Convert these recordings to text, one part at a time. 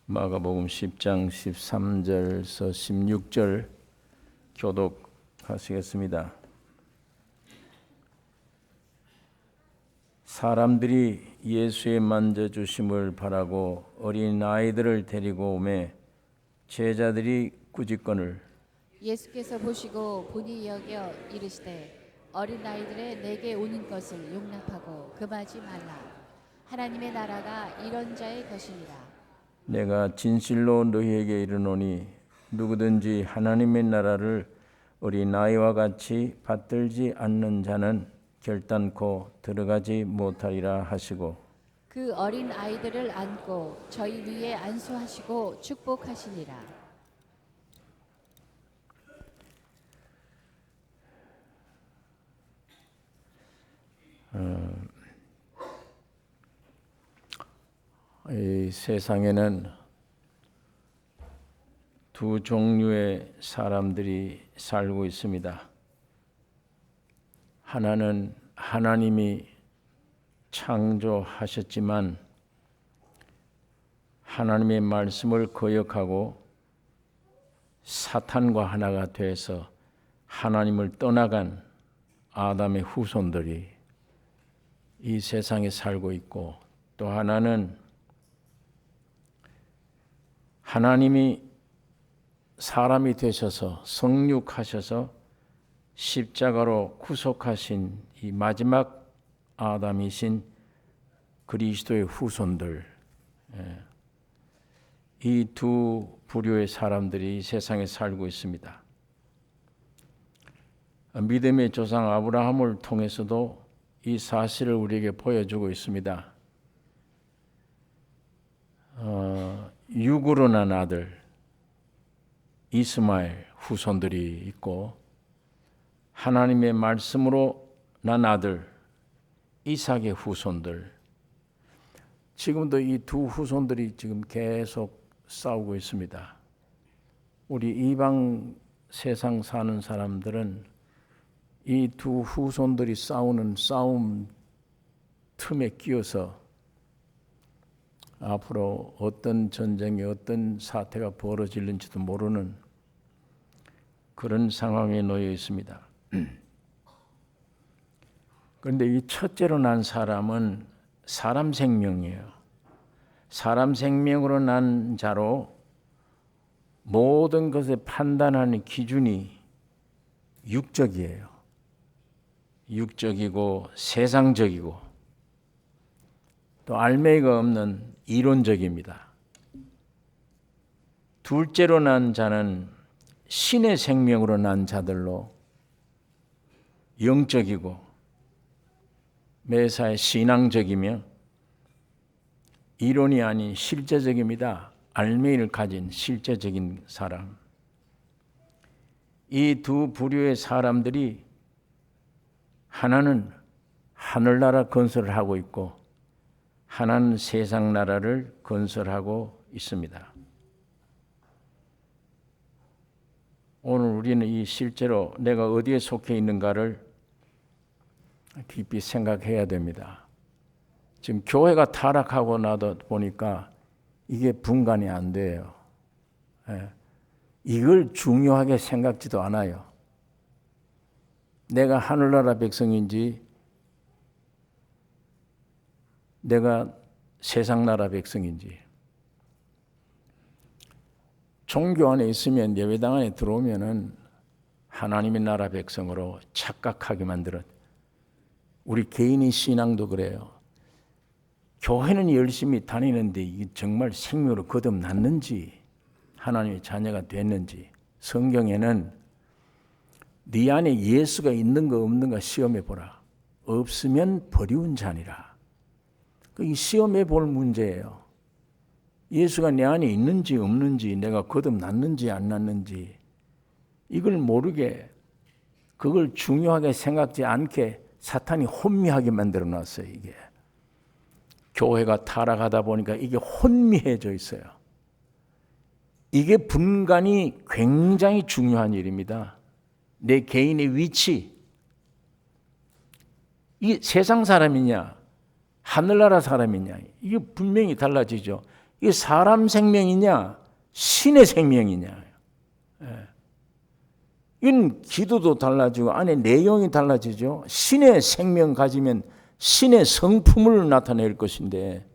마가복음 10장 13절에서 16절 교독하시겠습니다. 사람들이 예수의 만져주심을 바라고 어린 아이들을 데리고 오매 제자들이 꾸짖거늘 예수께서 보시고 본이 여겨 이르시되 어린아이들의 내게 오는 것을 용납하고 금하지 말라. 하나님의 나라가 이런 자의 것이니라. 내가 진실로 너희에게 이르노니 누구든지 하나님의 나라를 어린 아이와 같이 받들지 않는 자는 결단코 들어가지 못하리라 하시고 그 어린 아이들을 안고 저희 위에 안수하시고 축복하시니라. 이 세상에는 두 종류의 사람들이 살고 있습니다. 하나는 하나님이 창조하셨지만 하나님의 말씀을 거역하고 사탄과 하나가 돼서 하나님을 떠나간 아담의 후손들이 이 세상에 살고 있고, 또 하나는 하나님이 사람이 되셔서 성육하셔서 십자가로 구속하신 이 마지막 아담이신 그리스도의 후손들, 이 두 부류의 사람들이 이 세상에 살고 있습니다. 믿음의 조상 아브라함을 통해서도 이 사실을 우리에게 보여주고 있습니다. 육으로 난 아들 이스마엘 후손들이 있고, 하나님의 말씀으로 난 아들 이삭의 후손들, 지금도 이 두 후손들이 지금 계속 싸우고 있습니다. 우리 이방 세상 사는 사람들은 이 두 후손들이 싸우는 싸움 틈에 끼어서 앞으로 어떤 전쟁이 어떤 사태가 벌어질는지도 모르는 그런 상황에 놓여 있습니다. 그런데 이 첫째로 난 사람은 사람 생명이에요. 사람 생명으로 난 자로 모든 것을 판단하는 기준이 육적이에요. 육적이고 세상적이고 또 알맹이가 없는 이론적입니다. 둘째로 난 자는 신의 생명으로 난 자들로 영적이고 매사에 신앙적이며 이론이 아닌 실제적입니다. 알맹이를 가진 실제적인 사람. 이 두 부류의 사람들이 하나는 하늘나라 건설을 하고 있고 하나는 세상 나라를 건설하고 있습니다. 오늘 우리는 이 실제로 내가 어디에 속해 있는가를 깊이 생각해야 됩니다. 지금 교회가 타락하고 나다 보니까 이게 분간이 안 돼요. 이걸 중요하게 생각지도 않아요. 내가 하늘나라 백성인지 내가 세상 나라 백성인지. 종교 안에 있으면, 예배당 안에 들어오면은 하나님의 나라 백성으로 착각하게 만들어. 우리 개인의 신앙도 그래요. 교회는 열심히 다니는데 이게 정말 생명으로 거듭났는지, 하나님의 자녀가 됐는지. 성경에는 네 안에 예수가 있는가 없는가 시험해 보라. 없으면 버리운 자니라. 이 시험해 볼 문제예요. 예수가 내 안에 있는지 없는지, 내가 거듭났는지 안 났는지, 이걸 모르게, 그걸 중요하게 생각지 않게 사탄이 혼미하게 만들어 놨어요. 이게 교회가 타락하다 보니까 이게 혼미해져 있어요. 이게 분간이 굉장히 중요한 일입니다. 내 개인의 위치, 이 세상 사람이냐 하늘나라 사람이냐, 이게 분명히 달라지죠. 이게 사람 생명이냐 신의 생명이냐. 이건 기도도 달라지고 안에 내용이 달라지죠. 신의 생명 가지면 신의 성품을 나타낼 것인데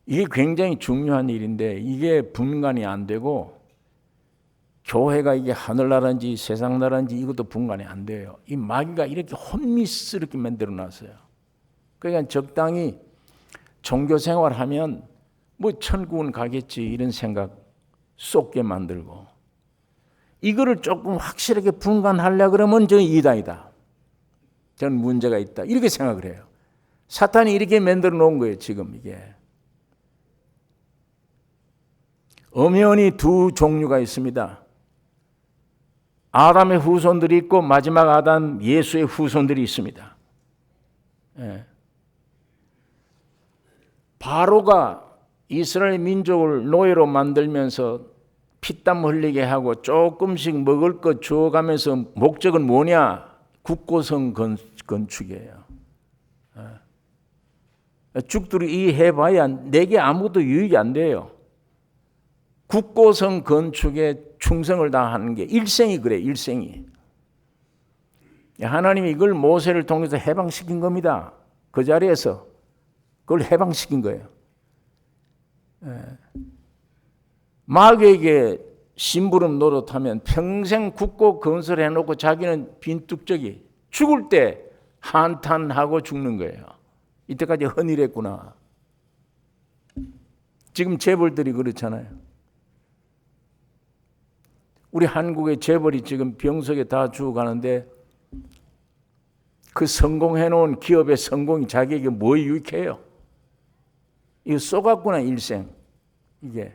이게 굉장히 중요한 일인데 이게 분간이 안 되고 교회가 이게 하늘나라인지 세상나라인지 이것도 분간이 안 돼요. 이 마귀가 이렇게 혼미스럽게 만들어 놨어요. 그러니까 적당히 종교 생활하면 뭐 천국은 가겠지 이런 생각 쏟게 만들고 이거를 조금 확실하게 분간하려고 그러면 저 이단이다. 저는 문제가 있다. 이렇게 생각을 해요. 사탄이 이렇게 만들어 놓은 거예요. 지금 이게. 엄연히 두 종류가 있습니다. 아담의 후손들이 있고 마지막 아담 예수의 후손들이 있습니다. 예. 바로가 이스라엘 민족을 노예로 만들면서 피땀 흘리게 하고 조금씩 먹을 것 주어가면서 목적은 뭐냐? 국고성 건축이에요. 죽들이 이 해봐야 내게 아무것도 유익이 안 돼요. 국고성 건축에 충성을 다하는 게 일생이 그래. 일생이. 하나님이 이걸 모세를 통해서 해방시킨 겁니다. 그 자리에서 그걸 해방시킨 거예요. 마귀에게 심부름 노릇하면 평생 국고 건설해놓고 자기는 빈뚝적이 죽을 때 한탄하고 죽는 거예요. 이때까지 헌일했구나. 지금 재벌들이 그렇잖아요. 우리 한국의 재벌이 지금 병석에 다 죽어가는데 그 성공해놓은 기업의 성공이 자기에게 뭐 유익해요? 이거 쏘갔구나 일생. 이게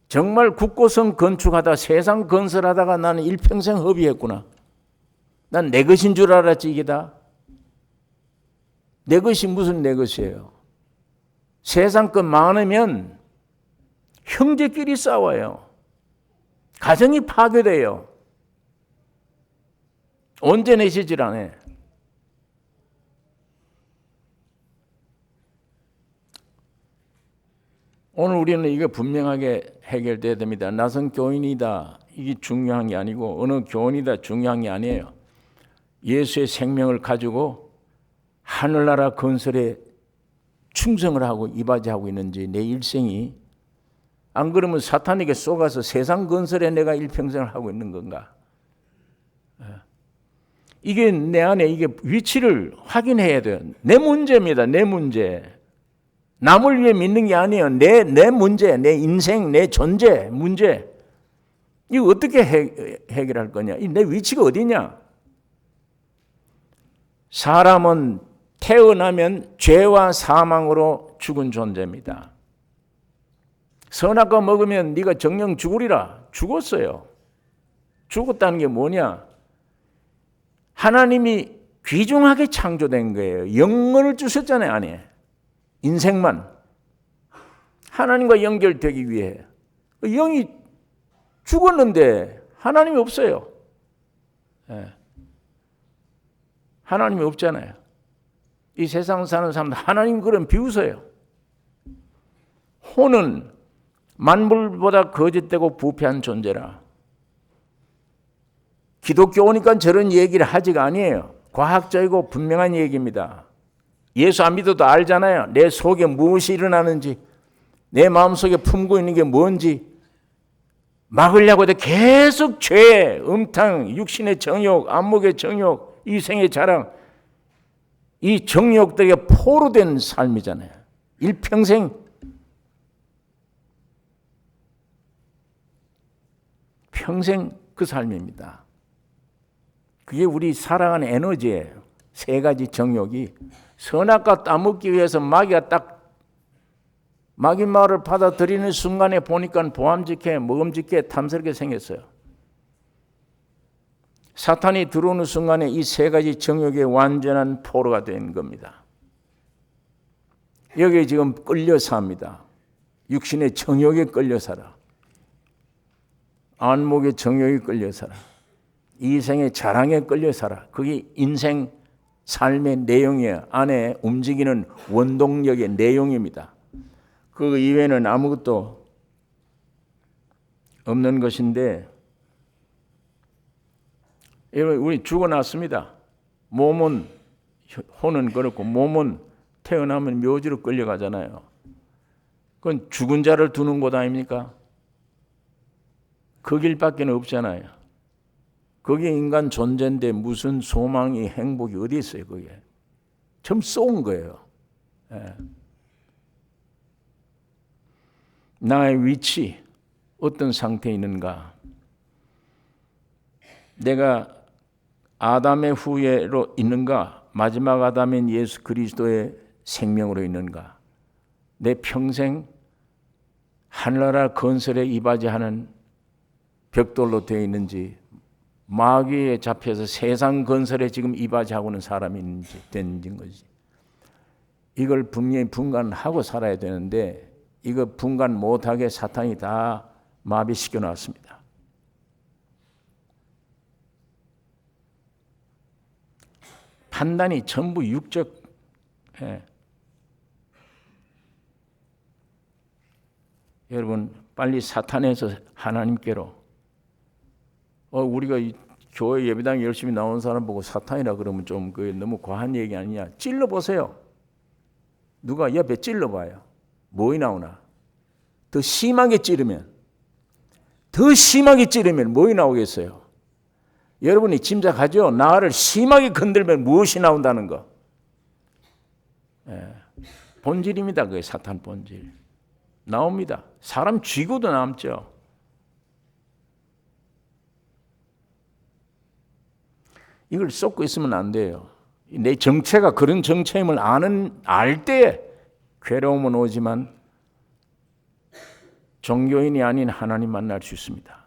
정말 국고성 건축하다 세상 건설하다가 나는 일평생 허비했구나. 난 내 것인 줄 알았지 이게 다. 내 것이 무슨 내 것이에요. 세상 것 많으면 형제끼리 싸워요. 가정이 파괴돼요. 온전해지질 않아요. 오늘 우리는 이게 분명하게 해결돼야 됩니다. 나선 교인이다. 이게 중요한 게 아니고 어느 교인이다 중요한 게 아니에요. 예수의 생명을 가지고 하늘나라 건설에 충성을 하고 이바지하고 있는지 내 일생이 안 그러면 사탄에게 쏘가서 세상 건설에 내가 일평생을 하고 있는 건가? 이게 내 안에 이게 위치를 확인해야 돼요. 내 문제입니다. 내 문제. 남을 위해 믿는 게 아니에요. 내 문제, 내 인생, 내 존재 문제. 이거 어떻게 해결할 거냐? 내 위치가 어디냐? 사람은 태어나면 죄와 사망으로 죽은 존재입니다. 선악과 먹으면 네가 정령 죽으리라. 죽었어요. 죽었다는 게 뭐냐? 하나님이 귀중하게 창조된 거예요. 영혼을 주셨잖아요, 안에. 인생만. 하나님과 연결되기 위해. 영이 죽었는데 하나님이 없어요. 하나님이 없잖아요. 이 세상 사는 사람들 하나님 그럼 비웃어요. 혼은 만물보다 거짓되고 부패한 존재라. 기독교 오니까 저런 얘기를 하지가 아니에요. 과학적이고 분명한 얘기입니다. 예수 안 믿어도 알잖아요. 내 속에 무엇이 일어나는지, 내 마음속에 품고 있는 게 뭔지 막으려고 해도 계속 죄, 음탕, 육신의 정욕, 안목의 정욕, 이생의 자랑, 이 정욕들에게 포로된 삶이잖아요. 일평생 평생 그 삶입니다. 그게 우리 살아가는 에너지예요. 세 가지 정욕이 선악과 따먹기 위해서 마귀가 딱 마귀 말을 받아들이는 순간에 보니까 보암직해, 먹음직해, 탐스럽게 생겼어요. 사탄이 들어오는 순간에 이 세 가지 정욕의 완전한 포로가 된 겁니다. 여기에 지금 끌려 삽니다. 육신의 정욕에 끌려 살아. 안목의 정욕에 끌려 살아. 이생의 자랑에 끌려 살아. 그게 인생 삶의 내용의 안에 움직이는 원동력의 내용입니다. 그 이외에는 아무것도 없는 것인데, 우리 죽어났습니다. 몸은, 혼은 그렇고 몸은 태어나면 묘지로 끌려가잖아요. 그건 죽은 자를 두는 곳 아닙니까? 그 길밖에 없잖아요. 그게 인간 존재인데 무슨 소망이, 행복이 어디 있어요, 그게. 좀 쏘은 거예요. 예. 나의 위치, 어떤 상태에 있는가? 내가 아담의 후예로 있는가? 마지막 아담인 예수 그리스도의 생명으로 있는가? 내 평생 하늘나라 건설에 이바지하는 벽돌로 되어 있는지, 마귀에 잡혀서 세상 건설에 지금 이바지하고는 사람이 있는지 되는 거지. 이걸 분명히 분간하고 살아야 되는데, 이거 분간 못하게 사탄이 다 마비시켜 놨습니다. 판단이 전부 육적. 여러분, 빨리 사탄에서 하나님께로. 우리가 이 교회 예배당 열심히 나오는 사람 보고 사탄이라 그러면 좀 그게 너무 과한 얘기 아니냐. 찔러보세요. 누가 옆에 찔러봐요. 뭐이 나오나. 더 심하게 찌르면 뭐이 나오겠어요. 여러분이 짐작하죠. 나를 심하게 건들면 무엇이 나온다는 거. 본질입니다. 그게 사탄 본질. 나옵니다. 사람 쥐고도 남죠. 이걸 쏟고 있으면 안 돼요. 내 정체가 그런 정체임을 알 때 괴로움은 오지만 종교인이 아닌 하나님 만날 수 있습니다.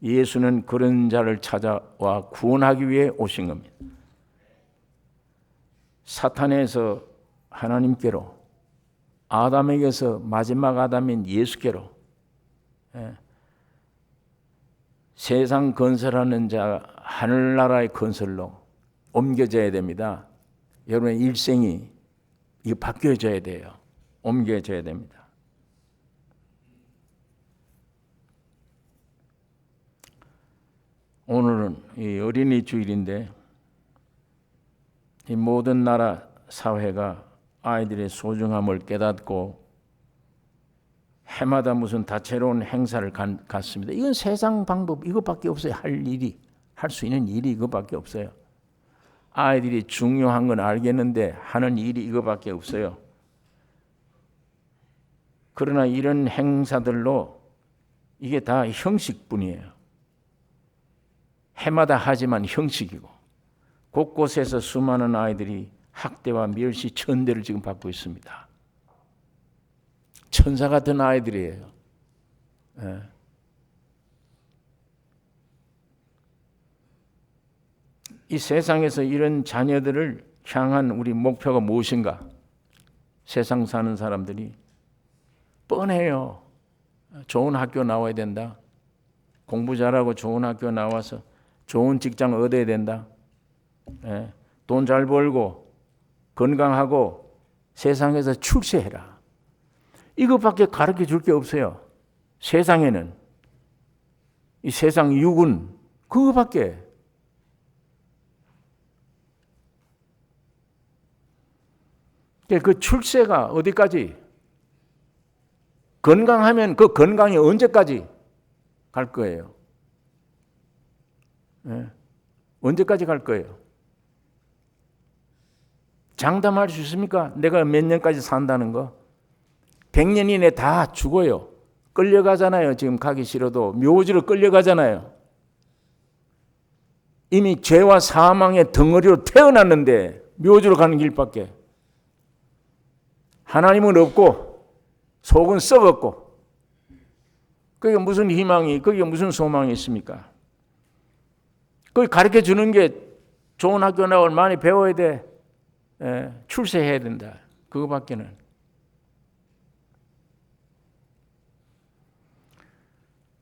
예수는 그런 자를 찾아와 구원하기 위해 오신 겁니다. 사탄에서 하나님께로, 아담에게서 마지막 아담인 예수께로, 세상 건설하는 자, 하늘나라의 건설로 옮겨져야 됩니다. 여러분의 일생이 이거 바뀌어져야 돼요. 옮겨져야 됩니다. 오늘은 이 어린이 주일인데, 이 모든 나라 사회가 아이들의 소중함을 깨닫고 해마다 무슨 다채로운 행사를 갖습니다. 이건 세상 방법 이것밖에 없어요. 할 수 있는 일이 이것밖에 없어요. 아이들이 중요한 건 알겠는데 하는 일이 이것밖에 없어요. 그러나 이런 행사들로 이게 다 형식뿐이에요. 해마다 하지만 형식이고, 곳곳에서 수많은 아이들이 학대와 멸시, 천대를 지금 받고 있습니다. 천사 같은 아이들이에요. 이 세상에서 이런 자녀들을 향한 우리 목표가 무엇인가? 세상 사는 사람들이 뻔해요. 좋은 학교 나와야 된다. 공부 잘하고 좋은 학교 나와서 좋은 직장 얻어야 된다. 돈 잘 벌고 건강하고 세상에서 출세해라. 이것밖에 가르쳐 줄 게 없어요. 세상에는. 이 세상 육은 그거밖에. 그 출세가 어디까지? 건강하면 그 건강이 언제까지 갈 거예요? 언제까지 갈 거예요? 장담할 수 있습니까? 내가 몇 년까지 산다는 거? 100년 이내 다 죽어요. 끌려가잖아요. 지금 가기 싫어도 묘지로 끌려가잖아요. 이미 죄와 사망의 덩어리로 태어났는데 묘지로 가는 길밖에. 하나님은 없고 속은 썩었고, 그게 무슨 희망이, 그게 무슨 소망이 있습니까? 그걸 가르쳐 주는 게 좋은 학교 나올 많이 배워야 돼. 출세해야 된다. 그거밖에는.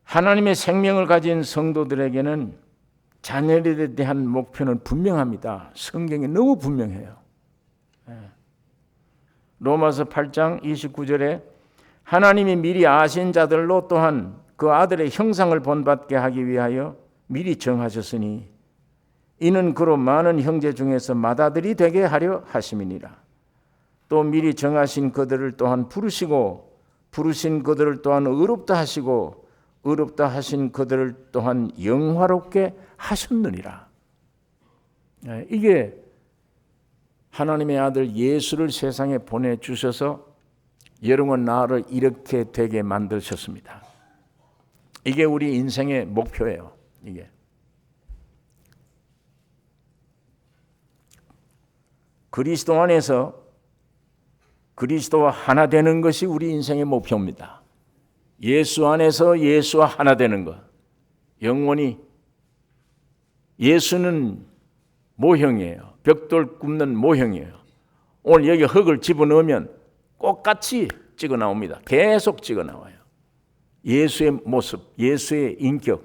하나님의 생명을 가진 성도들에게는 자녀들에 대한 목표는 분명합니다. 성경에 너무 분명해요. 로마서 8장 29절에 하나님이 미리 아신 자들로 또한 그 아들의 형상을 본받게 하기 위하여 미리 정하셨으니 이는 그로 많은 형제 중에서 맏아들이 되게 하려 하심이니라. 또 미리 정하신 그들을 또한 부르시고 부르신 그들을 또한 의롭다 하시고 의롭다 하신 그들을 또한 영화롭게 하셨느니라. 이게 하나님의 아들 예수를 세상에 보내주셔서 여러분 나를 이렇게 되게 만드셨습니다. 이게 우리 인생의 목표예요. 이게 그리스도 안에서 그리스도와 하나 되는 것이 우리 인생의 목표입니다. 예수 안에서 예수와 하나 되는 것. 영원히 예수는 모형이에요. 벽돌 굽는 모형이에요. 오늘 여기 흙을 집어넣으면 똑같이 찍어 나옵니다. 계속 찍어 나와요. 예수의 모습, 예수의 인격.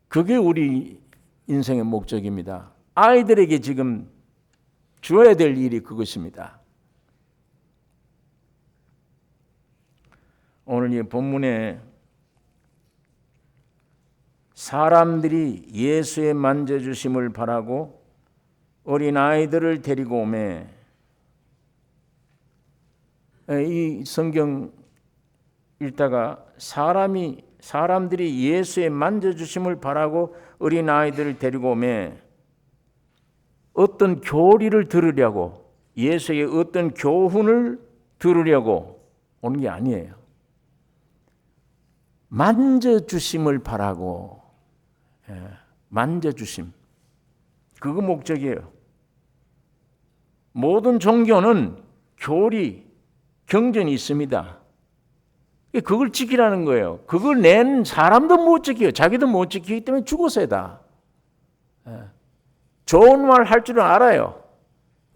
그게 우리 인생의 목적입니다. 아이들에게 지금 주어야 될 일이 그것입니다. 오늘 이 본문에 사람들이 예수의 만져주심을 바라고 어린 아이들을 데리고 오매, 이 성경 읽다가 사람들이 예수의 만져주심을 바라고 어린 아이들을 데리고 오매 어떤 교리를 들으려고, 예수의 어떤 교훈을 들으려고 오는 게 아니에요. 만져주심을 바라고, 만져주심, 그거 목적이에요. 모든 종교는 교리, 경전이 있습니다. 그걸 지키라는 거예요. 그걸 낸 사람도 못 지켜요. 자기도 못 지키기 때문에 죽었어야 다. 좋은 말 할 줄은 알아요.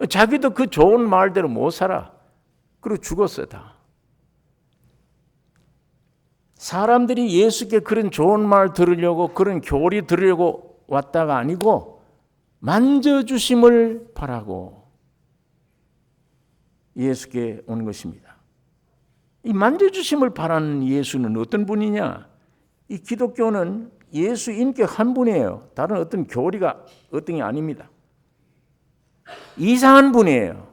자기도 그 좋은 말대로 못 살아. 그리고 죽었어요 다. 사람들이 예수께 그런 좋은 말 들으려고, 그런 교리 들으려고 왔다가 아니고 만져주심을 바라고 예수께 온 것입니다. 이 만져주심을 바라는 예수는 어떤 분이냐? 이 기독교는 예수 인격 한 분이에요. 다른 어떤 교리가 어떤 게 아닙니다. 이상한 분이에요.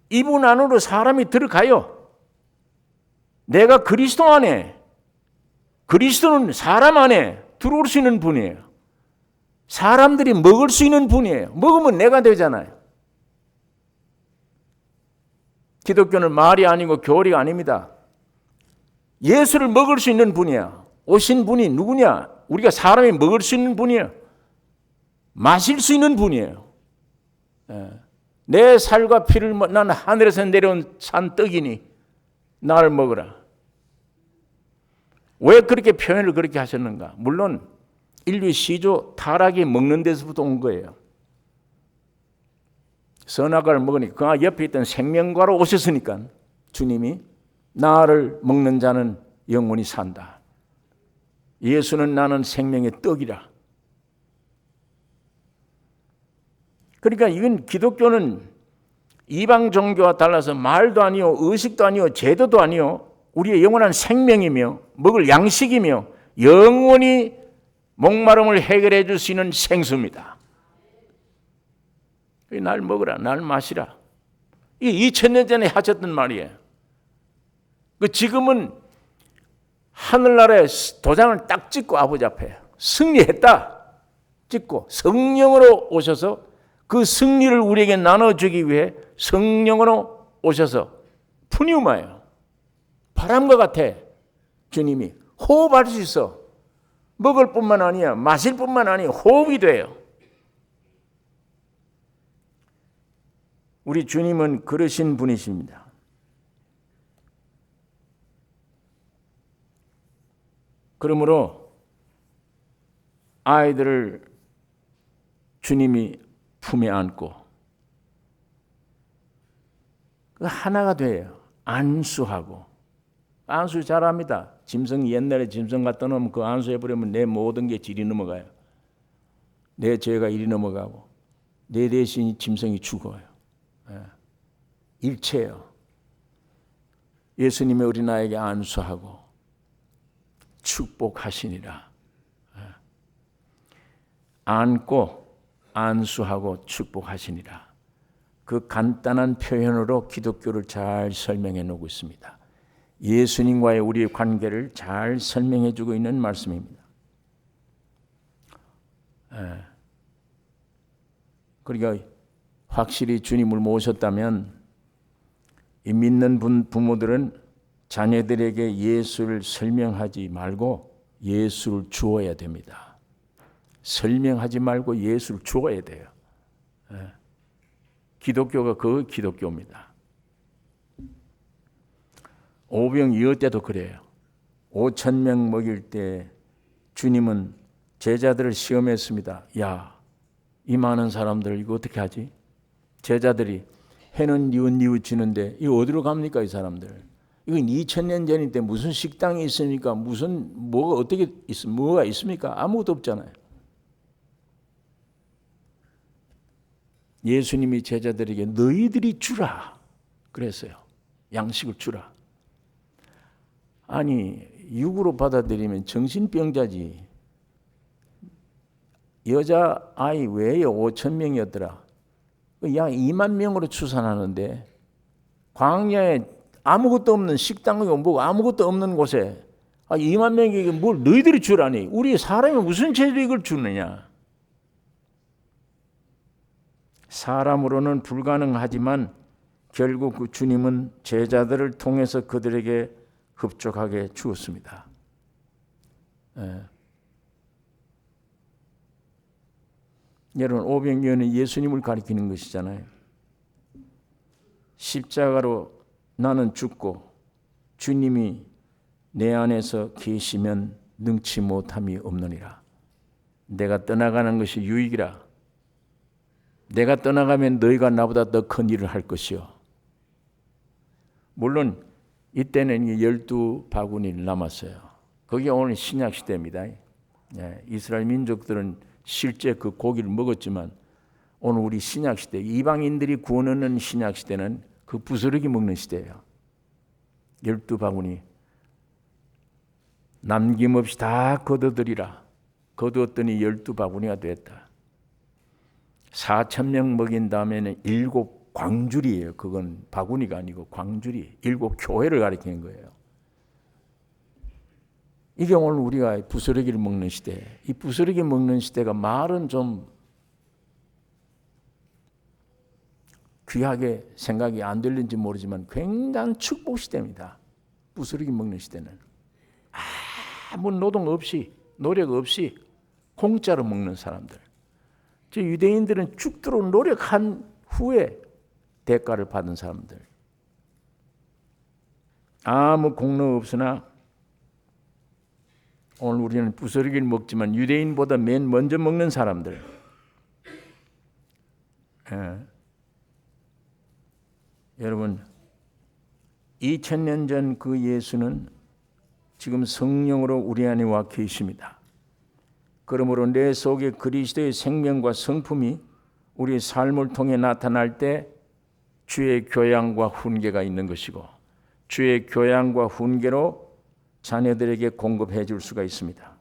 이분 안으로 사람이 들어가요. 내가 그리스도 안에, 그리스도는 사람 안에 들어올 수 있는 분이에요. 사람들이 먹을 수 있는 분이에요. 먹으면 내가 되잖아요. 기독교는 말이 아니고 교리가 아닙니다. 예수를 먹을 수 있는 분이야. 오신 분이 누구냐? 우리가 사람이 먹을 수 있는 분이에요. 마실 수 있는 분이에요. 내 살과 피를 난 하늘에서 내려온 산떡이니 나를 먹으라. 왜 그렇게 표현을 그렇게 하셨는가? 물론 인류 시조 타락이 먹는 데서부터 온 거예요. 선악과를 먹으니까 그 옆에 있던 생명과로 오셨으니까 주님이 나를 먹는 자는 영원히 산다. 예수는 나는 생명의 떡이라. 그러니까 이건 기독교는 이방 종교와 달라서 말도 아니요, 의식도 아니요, 제도도 아니요, 우리의 영원한 생명이며 먹을 양식이며 영원히 목마름을 해결해 줄 수 있는 생수입니다. 날 먹으라, 날 마시라. 이게 2000년 전에 하셨던 말이에요. 지금은 하늘나라에 도장을 딱 찍고 아버지 앞에 승리했다 찍고 성령으로 오셔서 그 승리를 우리에게 나눠주기 위해 성령으로 오셔서 푸뉴마예요. 바람과 같아. 주님이 호흡할 수 있어. 먹을 뿐만 아니야, 마실 뿐만 아니야, 호흡이 돼요. 우리 주님은 그러신 분이십니다. 그러므로 아이들을 주님이 품에 안고 하나가 돼요. 안수하고. 안수 잘합니다. 짐승 옛날에 짐승 갖다 놓으면 그 안수해버리면 내 모든 게 질이 넘어가요. 내 죄가 이리 넘어가고 내 대신 짐승이 죽어요. 일체요. 예수님이 우리나라에게 안수하고 축복하시니라. 안고 안수하고 축복하시니라. 그 간단한 표현으로 기독교를 잘 설명해 놓고 있습니다. 예수님과의 우리의 관계를 잘 설명해 주고 있는 말씀입니다. 그러니까 확실히 주님을 모셨다면 이 믿는 부모들은 자녀들에게 예수를 설명하지 말고 예수를 주어야 됩니다. 설명하지 말고 예수를 주어야 돼요. 기독교가 그 기독교입니다. 오병이어 때도 그래요. 5,000명 먹일 때 주님은 제자들을 시험했습니다. 야, 이 많은 사람들 이거 어떻게 하지? 제자들이 해는 뉘우치는데 이거 어디로 갑니까 이 사람들? 이건 2000년 전인데 무슨 식당이 있습니까? 무슨 뭐가 어떻게 뭐가 있습니까? 아무것도 없잖아요. 예수님이 제자들에게 너희들이 주라 그랬어요. 양식을 주라. 아니 육으로 받아들이면 정신병자지. 여자 아이 외에 5,000명이었더라. 약 2만 명으로 추산하는데 광야에 아무것도 없는 식당이고 뭐 아무것도 없는 곳에 2만 명에게 뭘 너희들이 주라니. 우리 사람이 무슨 죄로 이걸 주느냐. 사람으로는 불가능하지만 결국 그 주님은 제자들을 통해서 그들에게 흡족하게 주었습니다. 여러분 오병이어는 예수님을 가리키는 것이잖아요. 십자가로 나는 죽고 주님이 내 안에서 계시면 능치 못함이 없느니라. 내가 떠나가는 것이 유익이라. 내가 떠나가면 너희가 나보다 더 큰 일을 할 것이요. 물론 이때는 12바구니 남았어요. 그게 오늘 신약 시대입니다. 이스라엘 민족들은 실제 그 고기를 먹었지만 오늘 우리 신약 시대, 이방인들이 구원 얻는 신약 시대는 그 부스러기 먹는 시대예요. 12바구니 남김없이 다 거두들이라. 거두었더니 12바구니가 됐다. 4,000명 먹인 다음에는 7 광줄이에요. 그건 바구니가 아니고 광줄이 7 교회를 가리키는 거예요. 이게 오늘 우리가 부스러기를 먹는 시대. 이 부스러기 먹는 시대가 말은 좀 귀하게 생각이 안 들는지 모르지만 굉장한 축복 시대입니다. 부스러기 먹는 시대는 아무 노동 없이 노력 없이 공짜로 먹는 사람들. 저 유대인들은 죽도록 노력한 후에 대가를 받은 사람들. 아무 공로 없으나 오늘 우리는 부스러기를 먹지만 유대인보다 맨 먼저 먹는 사람들. 여러분 2000년 전 그 예수는 지금 성령으로 우리 안에 와 계십니다. 그러므로 내 속에 그리스도의 생명과 성품이 우리의 삶을 통해 나타날 때 주의 교양과 훈계가 있는 것이고 주의 교양과 훈계로 자녀들에게 공급해 줄 수가 있습니다.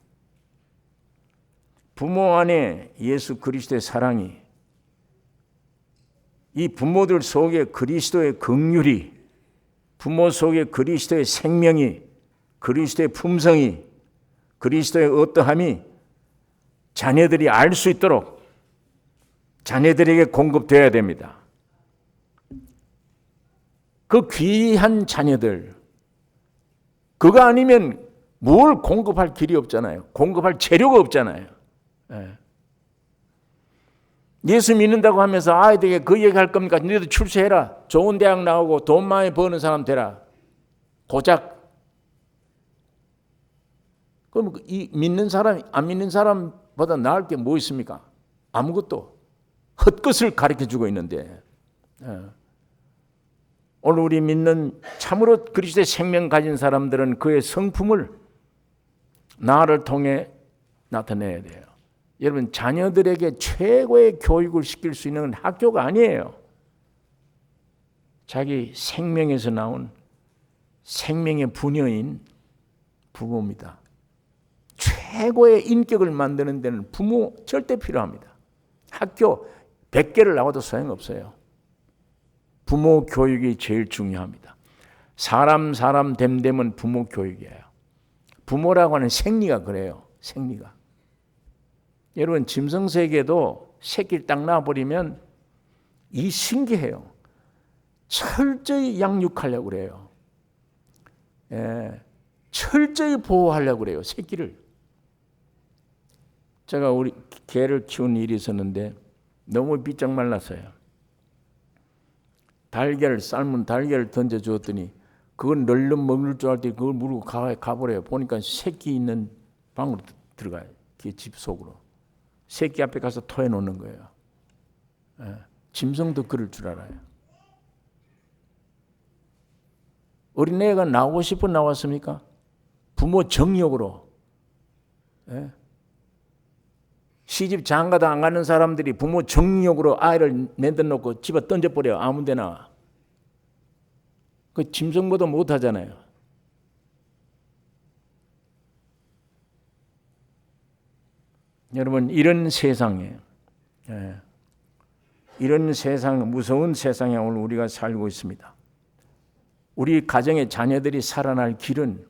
부모 안에 예수 그리스도의 사랑이 이 부모들 속에 그리스도의 긍휼이 부모 속에 그리스도의 생명이 그리스도의 품성이 그리스도의 어떠함이 자녀들이 알 수 있도록 자녀들에게 공급되어야 됩니다. 그 귀한 자녀들 그거 아니면 뭘 공급할 길이 없잖아요. 공급할 재료가 없잖아요. 예수 믿는다고 하면서 아이들에게 그 얘기할 겁니까? 너희도 출세해라. 좋은 대학 나오고 돈 많이 버는 사람 되라. 고작 그럼 이 믿는 사람 안 믿는 사람보다 나을 게 뭐 있습니까? 아무것도. 헛것을 가르쳐주고 있는데 오늘 우리 믿는 참으로 그리스도의 생명 가진 사람들은 그의 성품을 나를 통해 나타내야 돼요. 여러분, 자녀들에게 최고의 교육을 시킬 수 있는 학교가 아니에요. 자기 생명에서 나온 생명의 부녀인 부모입니다. 최고의 인격을 만드는 데는 부모 절대 필요합니다. 학교 100개를 나와도 소용없어요. 부모 교육이 제일 중요합니다. 사람 됨됨은 부모 교육이에요. 부모라고 하는 생리가 그래요. 생리가. 여러분, 짐승세계도 새끼를 딱 낳아버리면 이 신기해요. 철저히 양육하려고 그래요. 예, 철저히 보호하려고 그래요. 새끼를. 제가 우리 개를 키운 일이 있었는데 너무 비짝 말랐어요. 삶은 달걀을 던져주었더니 그걸 널름 먹을 줄 알았더니 그걸 물고 가버려요. 보니까 새끼 있는 방으로 들어가요. 그 집 속으로. 새끼 앞에 가서 토해놓는 거예요. 예, 짐승도 그럴 줄 알아요. 어린애가 나오고 싶어 나왔습니까? 부모 정욕으로. 예? 시집 장가도 안 가는 사람들이 부모 정욕으로 아이를 내려놓고 집에 던져버려요. 아무 데나. 그 짐승보다 못하잖아요. 여러분, 이런 세상에, 이런 세상, 무서운 세상에 오늘 우리가 살고 있습니다. 우리 가정의 자녀들이 살아날 길은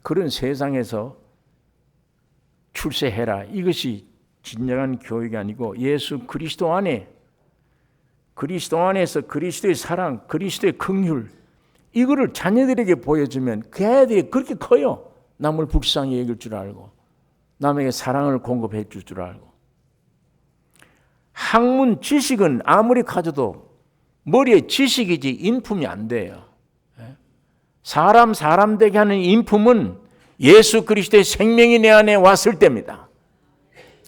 그런 세상에서 출세해라. 이것이 진정한 교육이 아니고 예수 그리스도 안에서 그리스도의 사랑, 그리스도의 긍휼, 이거를 자녀들에게 보여주면 그 애들이 그렇게 커요. 남을 불쌍히 여길 줄 알고 남에게 사랑을 공급해 줄 줄 알고. 학문 지식은 아무리 가져도 머리에 지식이지 인품이 안 돼요. 사람 되게 하는 인품은 예수 그리스도의 생명이 내 안에 왔을 때입니다.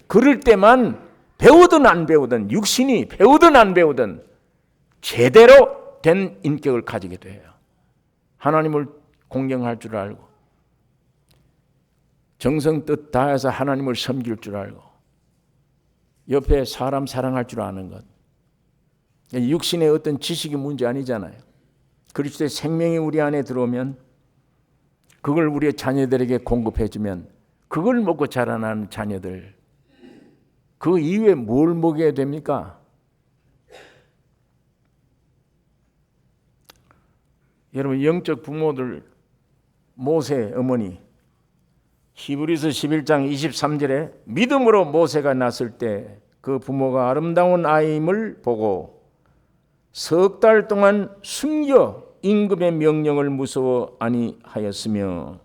그럴 때만 배우든 안 배우든, 육신이 배우든 안 배우든 제대로 된 인격을 가지게 돼요. 하나님을 공경할 줄 알고 정성 뜻 다해서 하나님을 섬길 줄 알고 옆에 사람 사랑할 줄 아는 것. 육신의 어떤 지식이 문제 아니잖아요. 그리스도의 생명이 우리 안에 들어오면 그걸 우리의 자녀들에게 공급해주면 그걸 먹고 자라나는 자녀들, 그 이후에 뭘 먹여야 됩니까? 여러분, 영적 부모들, 모세 어머니, 히브리서 11장 23절에 믿음으로 모세가 낳았을 때 그 부모가 아름다운 아이임을 보고 석 달 동안 숨겨 임금의 명령을 무서워 아니하였으며,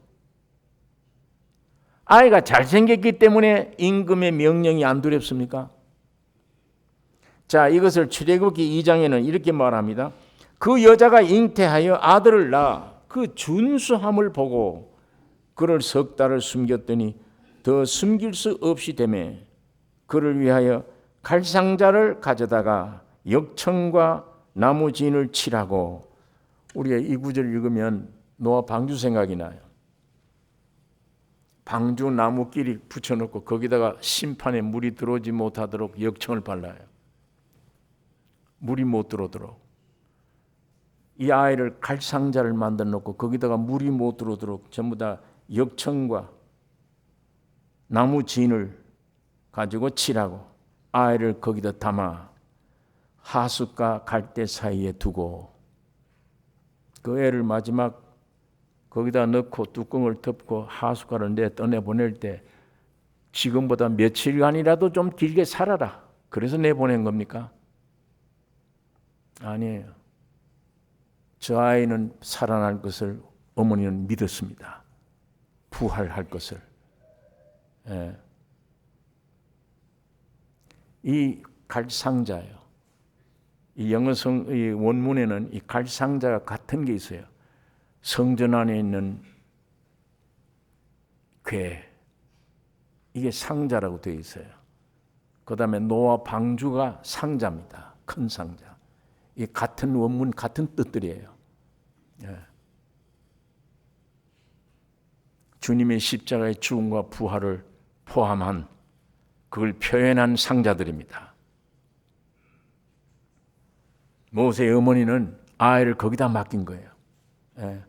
아이가 잘생겼기 때문에 임금의 명령이 안 두렵습니까? 자, 이것을 출애굽기 2장에는 이렇게 말합니다. 그 여자가 잉태하여 아들을 낳아 그 준수함을 보고 그를 석 달을 숨겼더니 더 숨길 수 없이 되매 그를 위하여 갈상자를 가져다가 역청과 나무 진을 칠하고. 우리가 이 구절 읽으면 노아 방주 생각이 나요. 방주 나무끼리 붙여놓고 거기다가 심판에 물이 들어오지 못하도록 역청을 발라요. 물이 못 들어오도록. 이 아이를 갈상자를 만들어 놓고 거기다가 물이 못 들어오도록 전부 다 역청과 나무 진을 가지고 칠하고 아이를 거기다 담아 하숫과 갈대 사이에 두고 그 애를 마지막 거기다 넣고 뚜껑을 덮고 하숫가를 떠내보낼 때 지금보다 며칠간이라도 좀 길게 살아라, 그래서 내보낸 겁니까? 아니에요. 저 아이는 살아날 것을 어머니는 믿었습니다. 부활할 것을. 예. 이 갈상자예요. 이 영어성 이 원문에는 이 갈상자가 같은 게 있어요. 성전 안에 있는 궤, 이게 상자라고 되어 있어요. 그 다음에 노아 방주가 상자입니다. 큰 상자. 이 같은 원문, 같은 뜻들이에요. 예. 주님의 십자가의 죽음과 부활을 포함한 그걸 표현한 상자들입니다. 모세의 어머니는 아이를 거기다 맡긴 거예요. 예.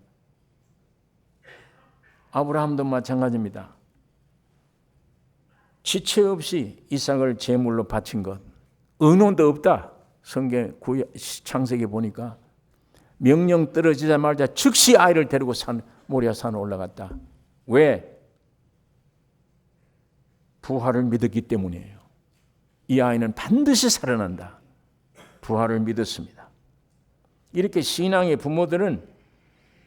아브라함도 마찬가지입니다. 지체 없이 이삭을 제물로 바친 것, 의논도 없다. 성경 창세기 보니까 명령 떨어지자마자 즉시 아이를 데리고 모리아 산에 올라갔다. 왜? 부활을 믿었기 때문이에요. 이 아이는 반드시 살아난다. 부활을 믿었습니다. 이렇게 신앙의 부모들은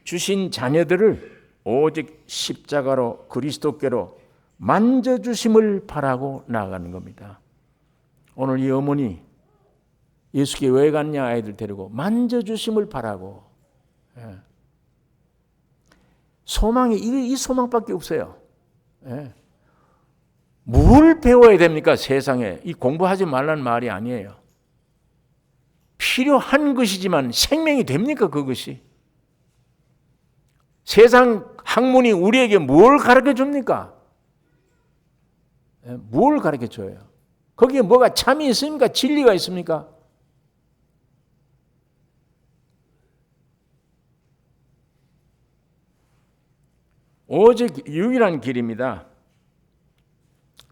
주신 자녀들을 오직 십자가로 그리스도께로 만져주심을 바라고 나아가는 겁니다. 오늘 이 어머니 예수께 왜 갔냐 아이들 데리고 만져주심을 바라고. 예. 소망이 이 소망밖에 없어요. 예. 뭘 배워야 됩니까? 세상에 이 공부하지 말라는 말이 아니에요. 필요한 것이지만 생명이 됩니까? 그것이 세상 학문이 우리에게 뭘 가르쳐 줍니까? 예. 뭘 가르쳐 줘요? 거기에 뭐가 참이 있습니까? 진리가 있습니까? 오직 유일한 길입니다.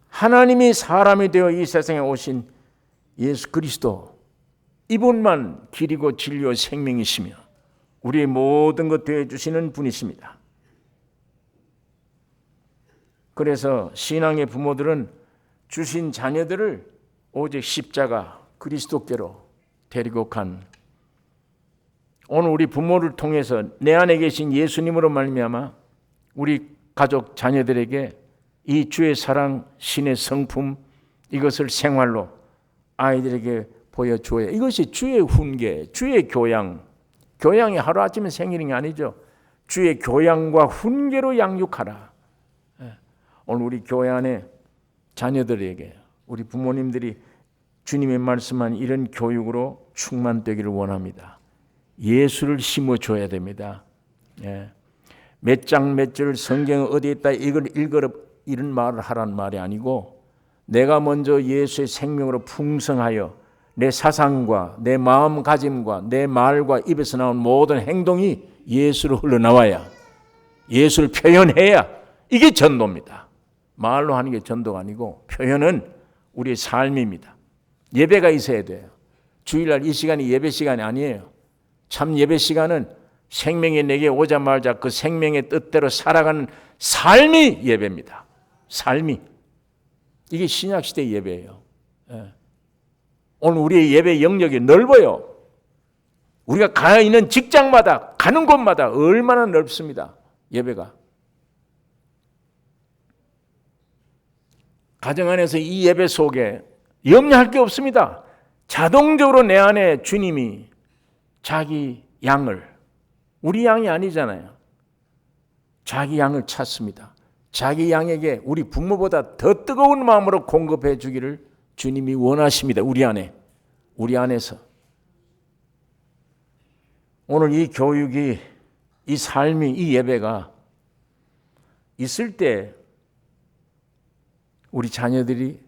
하나님이 사람이 되어 이 세상에 오신 예수 그리스도, 이분만 길이고 진리요 생명이시며 우리의 모든 것 되어주시는 분이십니다. 그래서 신앙의 부모들은 주신 자녀들을 오직 십자가 그리스도께로 데리고 간, 오늘 우리 부모를 통해서 내 안에 계신 예수님으로 말미암아 우리 가족 자녀들에게 이 주의 사랑, 신의 성품, 이것을 생활로 아이들에게 보여줘야, 이것이 주의 훈계, 주의 교양. 교양이 하루아침에 생기는 게 아니죠. 주의 교양과 훈계로 양육하라. 오늘 우리 교회 안에 자녀들에게 우리 부모님들이 주님의 말씀한 이런 교육으로 충만되기를 원합니다. 예수를 심어줘야 됩니다. 몇 장 몇 절 성경에 어디에 있다 이걸 읽어라 이런 말을 하라는 말이 아니고, 내가 먼저 예수의 생명으로 풍성하여 내 사상과 내 마음가짐과 내 말과 입에서 나온 모든 행동이 예수로 흘러나와야, 예수를 표현해야 이게 전도입니다. 말로 하는 게 전도가 아니고 표현은 우리의 삶입니다. 예배가 있어야 돼요. 주일날 이 시간이 예배 시간이 아니에요. 참 예배 시간은 생명이 내게 오자마자 그 생명의 뜻대로 살아가는 삶이 예배입니다. 삶이. 이게 신약시대 예배예요. 오늘 우리의 예배 영역이 넓어요. 우리가 가 있는 직장마다, 가는 곳마다 얼마나 넓습니다. 예배가. 가정 안에서 이 예배 속에 염려할 게 없습니다. 자동적으로 내 안에 주님이 자기 양을, 우리 양이 아니잖아요. 자기 양을 찾습니다. 자기 양에게 우리 부모보다 더 뜨거운 마음으로 공급해 주기를 주님이 원하십니다. 우리 안에, 우리 안에서. 오늘 이 교육이, 이 삶이, 이 예배가 있을 때 우리 자녀들이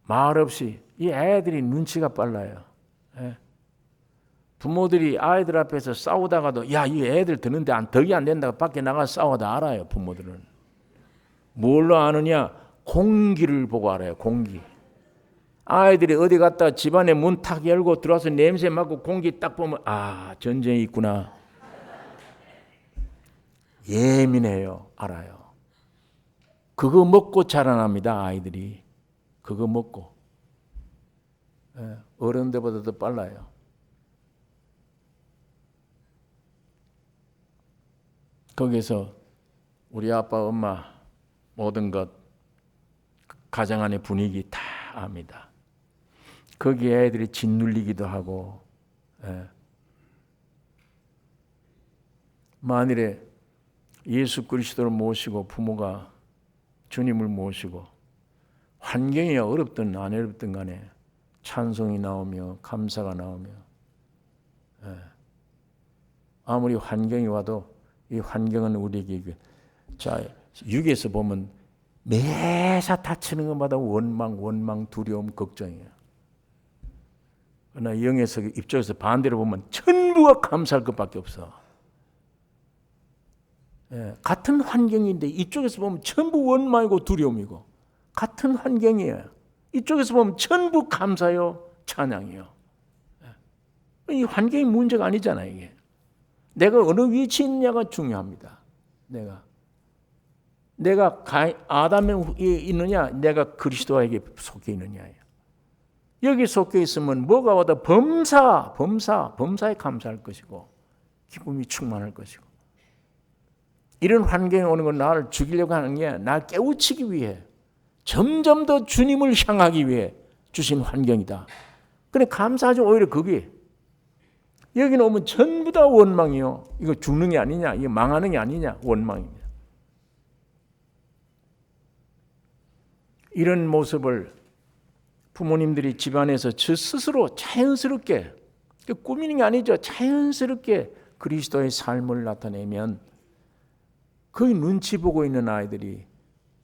말없이, 이 애들이 눈치가 빨라요. 부모들이 아이들 앞에서 싸우다가도 야, 이 애들 드는데 덕이 안 된다고 밖에 나가서 싸워도 알아요. 부모들은. 뭘로 아느냐? 공기를 보고 알아요. 공기. 아이들이 어디 갔다 집안에 문 탁 열고 들어와서 냄새 맡고 공기 딱 보면 전쟁이 있구나. 예민해요. 알아요. 그거 먹고 자라납니다. 아이들이. 그거 먹고. 어른들보다 더 빨라요. 거기서 우리 아빠, 엄마 모든 것, 가정 안의 분위기 다 압니다. 거기에 애들이 짓눌리기도 하고, 만일에 예수 그리스도를 모시고 부모가 주님을 모시고 환경이 어렵든 안 어렵든 간에 찬송이 나오며 감사가 나오며, 아무리 환경이 와도 이 환경은 우리에게, 자, 육에서 보면 매사 다치는 것마다 원망, 두려움, 걱정이에요. 그러나 영에서 입쪽에서 반대로 보면 전부가 감사할 것밖에 없어. 예, 같은 환경인데 이쪽에서 보면 전부 원망이고 두려움이고 같은 환경이에요. 이쪽에서 보면 전부 감사요, 찬양이요. 예. 이 환경이 문제가 아니잖아요. 이게. 내가 어느 위치에 있느냐가 중요합니다. 내가 아담에 있느냐, 내가 그리스도에게 속해 있느냐예요. 여기 속해 있으면 뭐가 와도 범사에 감사할 것이고 기쁨이 충만할 것이고, 이런 환경에 오는 건 나를 죽이려고 하는 게 날 깨우치기 위해, 점점 더 주님을 향하기 위해 주신 환경이다. 그래 감사하죠. 오히려 그게 여기는 오면 전부 다 원망이요. 이거 죽는 게 아니냐, 이거 망하는 게 아니냐, 원망입니다. 이런 모습을 부모님들이 집안에서 저 스스로 자연스럽게, 꾸미는 게 아니죠. 자연스럽게 그리스도의 삶을 나타내면 거기 눈치 보고 있는 아이들이,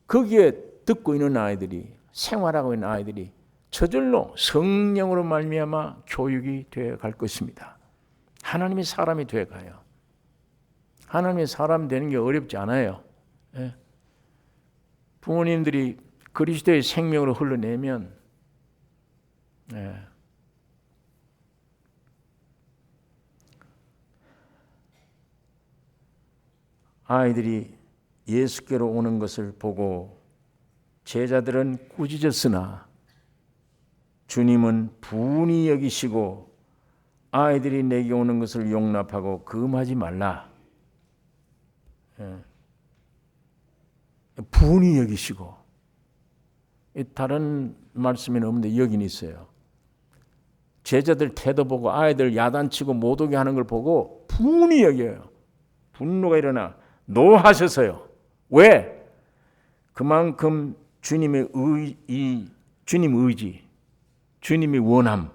거기에 듣고 있는 아이들이, 생활하고 있는 아이들이 저절로 성령으로 말미암아 교육이 되어 갈 것입니다. 하나님의 사람이 되어 가요. 하나님의 사람 되는 게 어렵지 않아요. 예. 부모님들이 그리스도의 생명으로 흘러내면, 예. 아이들이 예수께로 오는 것을 보고 제자들은 꾸짖었으나 주님은 분이 여기시고 아이들이 내게 오는 것을 용납하고 금하지 말라. 예. 분이 여기시고, 다른 말씀에는 없는데 여긴 있어요. 제자들 태도 보고 아이들 야단치고 못 오게 하는 걸 보고 분이 여겨요. 분노가 일어나 노하셔서요. 왜? 그만큼 주님의 주님 의지, 주님이 원함,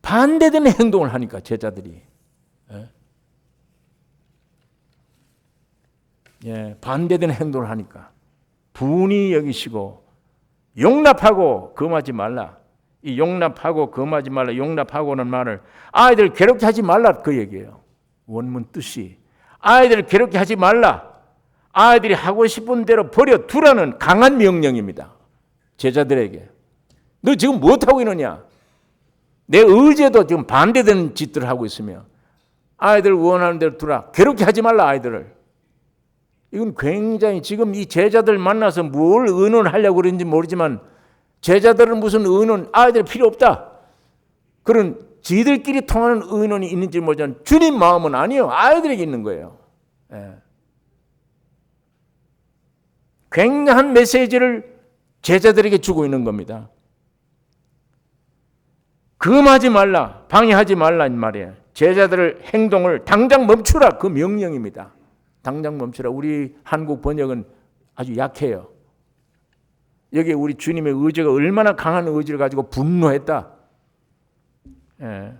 반대되는 행동을 하니까 제자들이, 예, 반대되는 행동을 하니까 분이 여기시고 용납하고 금하지 말라. 이 용납하고 금하지 말라, 용납하고는 말을 아이들 괴롭게 하지 말라 그 얘기예요. 원문 뜻이 아이들 괴롭게 하지 말라, 아이들이 하고 싶은 대로 버려두라는 강한 명령입니다. 제자들에게. 너 지금 무엇하고 있느냐? 내 의지에도 지금 반대되는 짓들을 하고 있으며 아이들 원하는 대로 두라. 괴롭게 하지 말라 아이들을. 이건 굉장히, 지금 이 제자들 만나서 뭘 의논하려고 그런지 모르지만 제자들은 무슨 의논, 아이들 필요 없다, 그런 지들끼리 통하는 의논이 있는지 모르지만 주님 마음은 아니에요. 아이들에게 있는 거예요. 예. 굉장한 메시지를 제자들에게 주고 있는 겁니다. 금하지 말라, 방해하지 말라 이 말이에요. 제자들의 행동을 당장 멈추라, 그 명령입니다. 당장 멈추라. 우리 한국 번역은 아주 약해요. 여기 우리 주님의 의지가 얼마나 강한 의지를 가지고 분노했다. 예.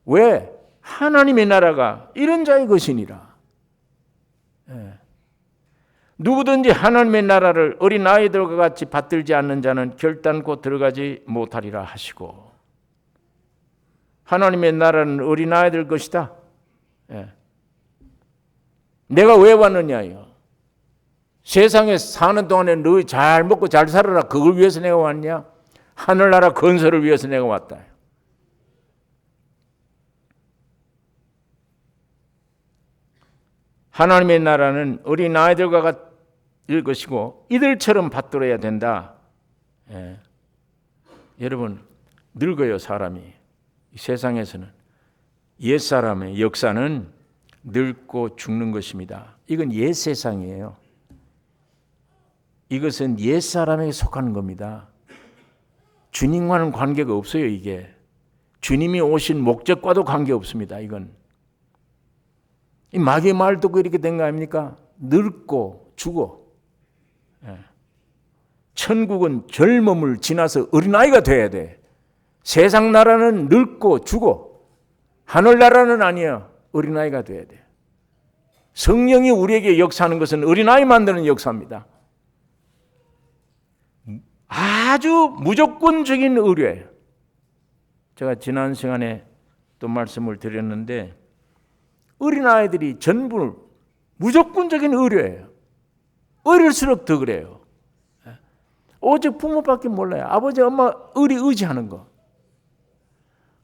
왜? 하나님의 나라가 이런 자의 것이니라. 예. 누구든지 하나님의 나라를 어린 아이들과 같이 받들지 않는 자는 결단코 들어가지 못하리라 하시고, 하나님의 나라는 어린 아이들 것이다. 예. 내가 왜 왔느냐요? 세상에 사는 동안에 너 잘 먹고 잘 살아라, 그걸 위해서 내가 왔냐? 하늘나라 건설을 위해서 내가 왔다. 하나님의 나라는 어린 아이들과 같을 것이고 이들처럼 받들어야 된다. 예. 여러분, 늙어요 사람이. 이 세상에서는 옛사람의 역사는 늙고 죽는 것입니다. 이건 옛 세상이에요. 이것은 옛사람에게 속하는 겁니다. 주님과는 관계가 없어요. 이게 주님이 오신 목적과도 관계없습니다. 이건 이 마귀의 말 듣고 이렇게 된 거 아닙니까? 늙고 죽어. 예. 천국은 젊음을 지나서 어린아이가 돼야 돼. 세상 나라는 늙고 죽어. 하늘나라는 아니야. 어린아이가 돼야 돼. 성령이 우리에게 역사하는 것은 어린아이 만드는 역사입니다. 아주 무조건적인 의뢰예요. 제가 지난 시간에 또 말씀을 드렸는데 어린아이들이 전부 무조건적인 의뢰예요. 어릴수록 더 그래요. 오직 부모밖에 몰라요. 아버지 엄마 의지하는 거.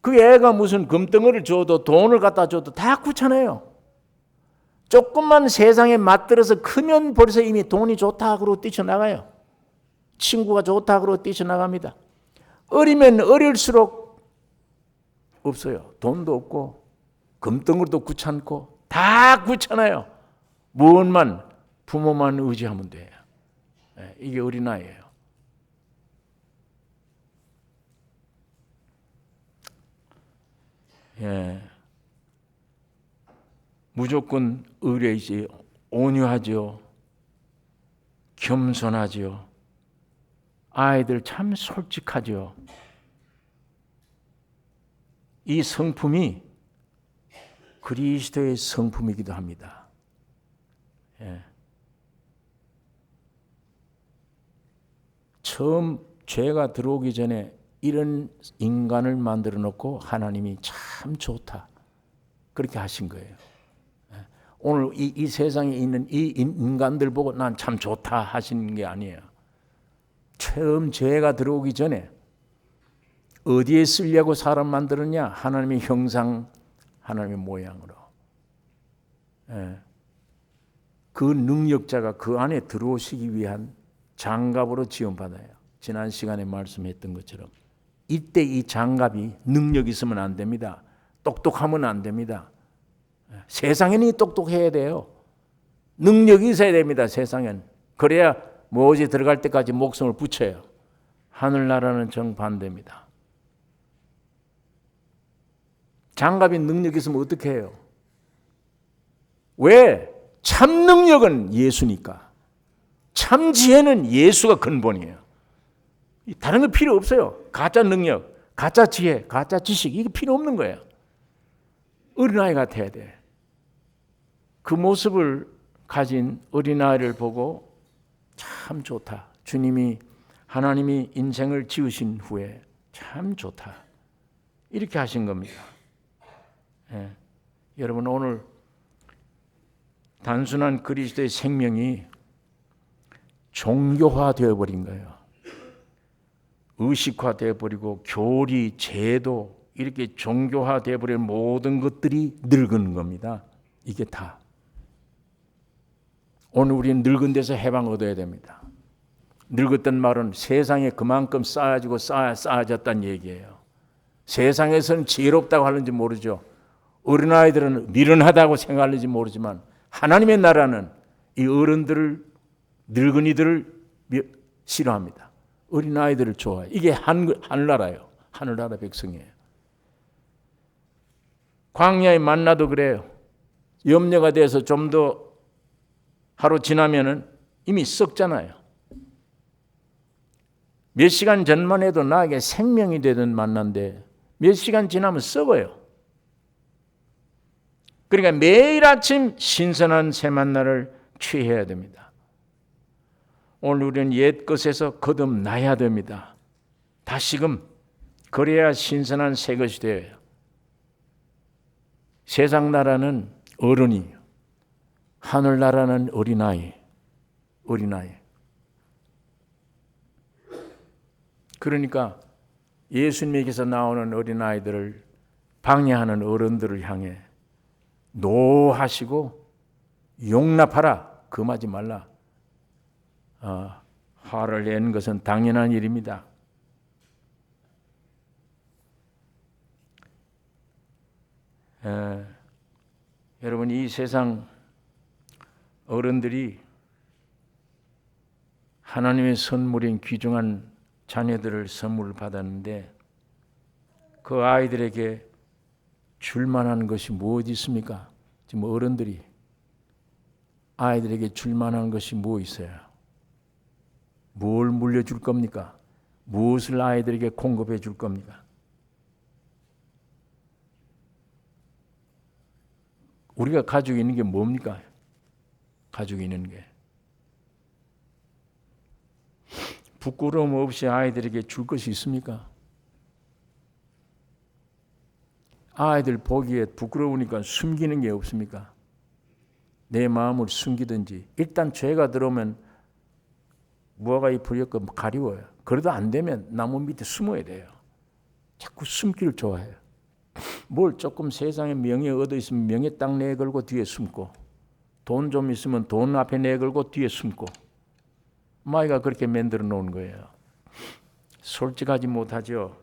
그 애가 무슨 금덩어리를 줘도 돈을 갖다 줘도 다 귀찮아요. 조금만 세상에 맞들어서 크면 벌써 이미 돈이 좋다 그러고 뛰쳐나가요. 친구가 좋다 그러고 뛰쳐나갑니다. 어리면 어릴수록 없어요. 돈도 없고 금덩어리도 귀찮고 다 귀찮아요. 무엇만 부모만 의지하면 돼요. 이게 어린아이예요. 예. 무조건 의뢰이지. 온유하죠. 겸손하죠. 아이들 참 솔직하죠. 이 성품이 그리스도의 성품이기도 합니다. 예. 처음 죄가 들어오기 전에 이런 인간을 만들어 놓고 하나님이 참 좋다 그렇게 하신 거예요. 오늘 이 세상에 있는 이 인간들 보고 난 참 좋다 하시는 게 아니에요. 처음 죄가 들어오기 전에 어디에 쓰려고 사람 만들었냐? 하나님의 형상, 하나님의 모양으로. 그 능력자가 그 안에 들어오시기 위한 장갑으로 지원받아요. 지난 시간에 말씀했던 것처럼 이때 이 장갑이 능력이 있으면 안 됩니다. 똑똑하면 안 됩니다. 세상에는 똑똑해야 돼요. 능력이 있어야 됩니다. 세상엔. 그래야 뭐지 들어갈 때까지 목숨을 붙여요. 하늘나라는 정반대입니다. 장갑이 능력이 있으면 어떻게 해요? 왜? 참 능력은 예수니까. 참 지혜는 예수가 근본이에요. 다른 거 필요 없어요. 가짜 능력, 가짜 지혜, 가짜 지식 이게 필요 없는 거예요. 어린아이 같아야 돼. 그 모습을 가진 어린아이를 보고 참 좋다. 주님이 하나님이 인생을 지으신 후에 참 좋다. 이렇게 하신 겁니다. 예. 여러분 오늘 단순한 그리스도의 생명이 종교화 되어버린 거예요. 의식화 되어버리고 교리, 제도 이렇게 종교화 되어버린 모든 것들이 늙은 겁니다. 이게 다. 오늘 우리는 늙은 데서 해방 얻어야 됩니다. 늙었던 말은 세상에 그만큼 쌓아지고 쌓아졌다는 얘기예요. 세상에서는 지혜롭다고 하는지 모르죠. 어린아이들은 미련하다고 생각하는지 모르지만 하나님의 나라는 이 어른들을 늙은이들을 싫어합니다. 어린아이들을 좋아해요. 이게 하늘나라예요. 하늘나라 백성이에요. 광야의 만나도 그래요. 염려가 돼서 좀 더 하루 지나면은 이미 썩잖아요. 몇 시간 전만 해도 나에게 생명이 되던 만난데 몇 시간 지나면 썩어요. 그러니까 매일 아침 신선한 새 만나를 취해야 됩니다. 오늘 우리는 옛 것에서 거듭나야 됩니다. 다시금 그래야 신선한 새 것이 돼요. 세상 나라는 어른이, 하늘나라는 어린아이. 그러니까 예수님에게서 나오는 어린아이들을 방해하는 어른들을 향해 노하시고 용납하라, 금하지 말라. 화를 내는 것은 당연한 일입니다. 여러분 이 세상 어른들이 하나님의 선물인 귀중한 자녀들을 선물을 받았는데 그 아이들에게 줄 만한 것이 무엇이 있습니까? 지금 어른들이 아이들에게 줄 만한 것이 뭐 있어요? 뭘 물려줄 겁니까? 무엇을 아이들에게 공급해 줄 겁니까? 우리가 가지고 있는 게 뭡니까? 가지고 있는 게. 부끄러움 없이 아이들에게 줄 것이 있습니까? 아이들 보기에 부끄러우니까 숨기는 게 없습니까? 내 마음을 숨기든지. 일단 죄가 들어오면 무화과이 부렸고 가리워요. 그래도 안 되면 나무 밑에 숨어야 돼요. 자꾸 숨기를 좋아해요. 뭘 조금 세상에 명예 얻어 있으면 명예 딱 내걸고 뒤에 숨고, 돈 좀 있으면 돈 앞에 내걸고 뒤에 숨고, 마이가 그렇게 만들어 놓은 거예요. 솔직하지 못하죠.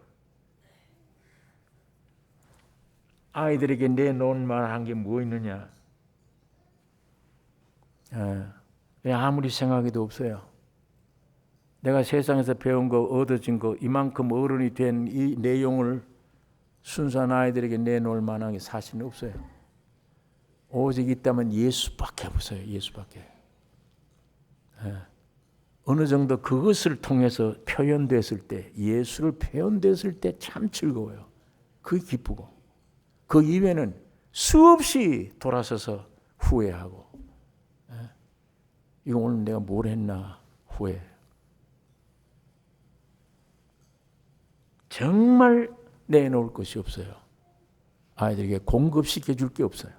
아이들에게 내놓은 말 한 게 뭐 있느냐? 아무리 생각해도 없어요. 내가 세상에서 배운 거, 얻어진 거, 이만큼 어른이 된 이 내용을 순수한 아이들에게 내놓을 만한 게 사실은 없어요. 오직 있다면 예수밖에 없어요. 예수밖에. 어느 정도 그것을 통해서 표현됐을 때, 예수를 표현됐을 때 참 즐거워요. 그게 기쁘고. 그 이외에는 수없이 돌아서서 후회하고, 이거 오늘 내가 뭘 했나 후회. 정말 내놓을 것이 없어요. 아이들에게 공급시켜 줄 게 없어요.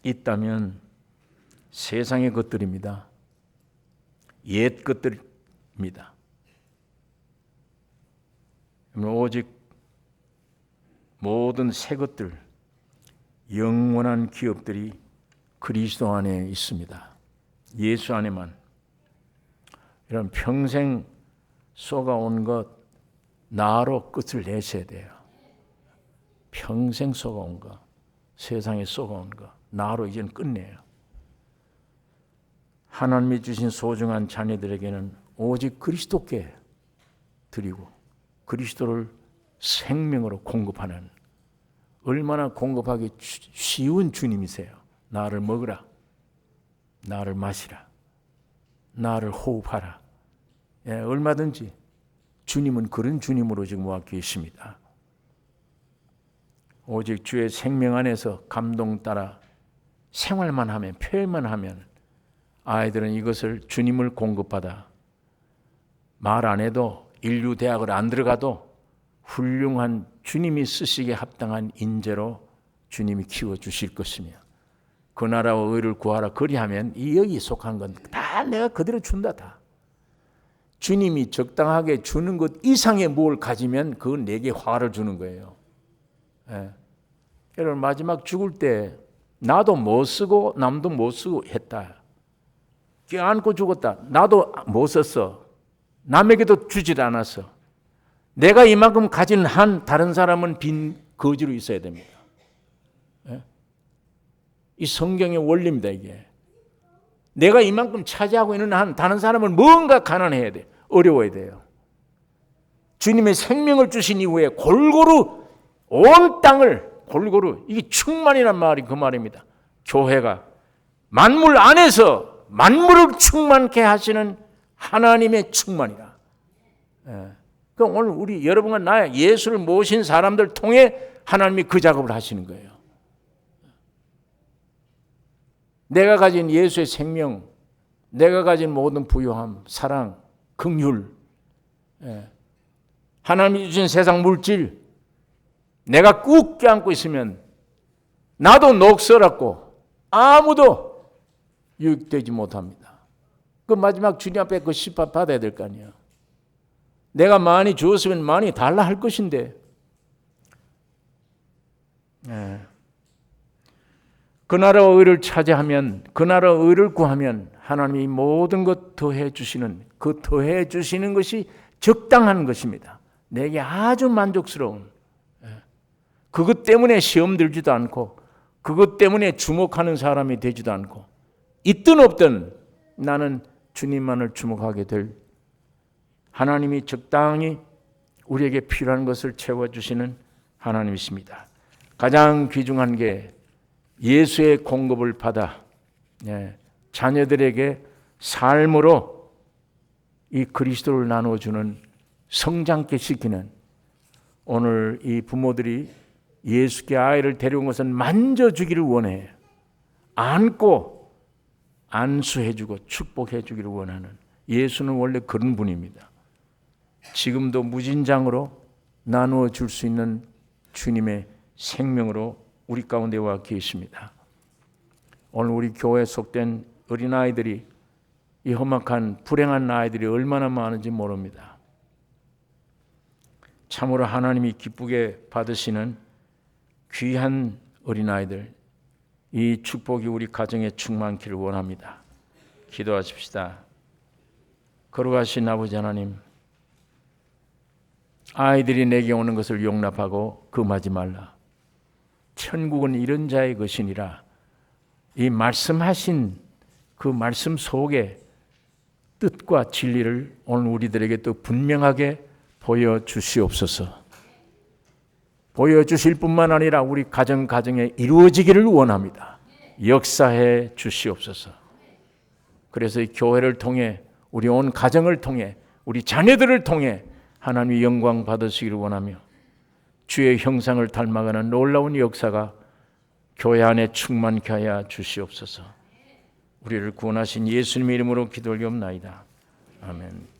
있다면 세상의 것들입니다. 옛 것들입니다. 오직 모든 새 것들, 영원한 기업들이 그리스도 안에 있습니다. 예수 안에만. 이런 평생 쏘가온 것 나로 끝을 내셔야 돼요. 평생 쏘가온 것, 세상에 쏘가온 것 나로 이제는 끝내요. 하나님이 주신 소중한 자녀들에게는 오직 그리스도께 드리고 그리스도를 생명으로 공급하는, 얼마나 공급하기 쉬운 주님이세요. 나를 먹으라, 나를 마시라, 나를 호흡하라. 얼마든지 주님은 그런 주님으로 지금 와 계십니다. 오직 주의 생명 안에서 감동 따라 생활만 하면, 표현만 하면 아이들은 이것을 주님을 공급받아 말 안 해도, 인류 대학을 안 들어가도 훌륭한 주님이 쓰시기에 합당한 인재로 주님이 키워주실 것이며, 그 나라와 의를 구하라 그리하면 이 여기 속한 건 다 내가 그대로 준다. 다 주님이 적당하게 주는 것 이상의 뭘 가지면 그건 내게 화를 주는 거예요. 여러분 마지막 죽을 때 나도 못 쓰고 남도 못 쓰고 했다. 껴안고 죽었다. 나도 못 썼어. 남에게도 주질 않았어. 내가 이만큼 가진 한, 다른 사람은 빈 거지로 있어야 됩니다. 이 성경의 원리입니다. 이게 내가 이만큼 차지하고 있는 한, 다른 사람은 뭔가 가난해야 돼. 어려워야 돼요. 주님의 생명을 주신 이후에 골고루 온 땅을 골고루, 이게 충만이란 말이 그 말입니다. 교회가 만물 안에서 만물을 충만케 하시는 하나님의 충만이라. 그럼 오늘 우리 여러분과 나, 예수를 모신 사람들 통해 하나님이 그 작업을 하시는 거예요. 내가 가진 예수의 생명, 내가 가진 모든 부요함, 사랑, 긍휼, 하나님이 주신 세상 물질, 내가 꾹 껴안고 있으면 나도 녹슬었고 아무도 유익되지 못합니다. 그 마지막 주님 앞에 그 시파 받아야 될 거 아니에요. 내가 많이 주었으면 많이 달라 할 것인데, 그 나라와 의를 차지하면, 그 나라와 의를 구하면 하나님이 모든 것 더해 주시는, 그 더해 주시는 것이 적당한 것입니다. 내게 아주 만족스러운, 그것 때문에 시험 들지도 않고 그것 때문에 주목하는 사람이 되지도 않고, 있든 없든 나는 주님만을 주목하게 될, 하나님이 적당히 우리에게 필요한 것을 채워주시는 하나님이십니다. 가장 귀중한 게 예수의 공급을 받아 자녀들에게 삶으로 이 그리스도를 나눠주는, 성장케 시키는, 오늘 이 부모들이 예수께 아이를 데려온 것은 만져주기를 원해. 안고 안수해주고 축복해주기를 원하는, 예수는 원래 그런 분입니다. 지금도 무진장으로 나누어 줄 수 있는 주님의 생명으로 우리 가운데 와 계십니다. 오늘 우리 교회에 속된 어린아이들이, 이 험악한 불행한 아이들이 얼마나 많은지 모릅니다. 참으로 하나님이 기쁘게 받으시는 귀한 어린아이들, 이 축복이 우리 가정에 충만키를 원합니다. 기도하십시다. 거룩하신 아버지 하나님, 아이들이 내게 오는 것을 용납하고 금하지 말라. 천국은 이런 자의 것이니라. 이 말씀하신 그 말씀 속에 뜻과 진리를 오늘 우리들에게 또 분명하게 보여주시옵소서. 보여주실 뿐만 아니라 우리 가정에 이루어지기를 원합니다. 역사해 주시옵소서. 그래서 이 교회를 통해, 우리 온 가정을 통해, 우리 자녀들을 통해 하나님의 영광 받으시기를 원하며, 주의 형상을 닮아가는 놀라운 역사가 교회 안에 충만케 하여 주시옵소서. 우리를 구원하신 예수님의 이름으로 기도 올리옵나이다. 아멘.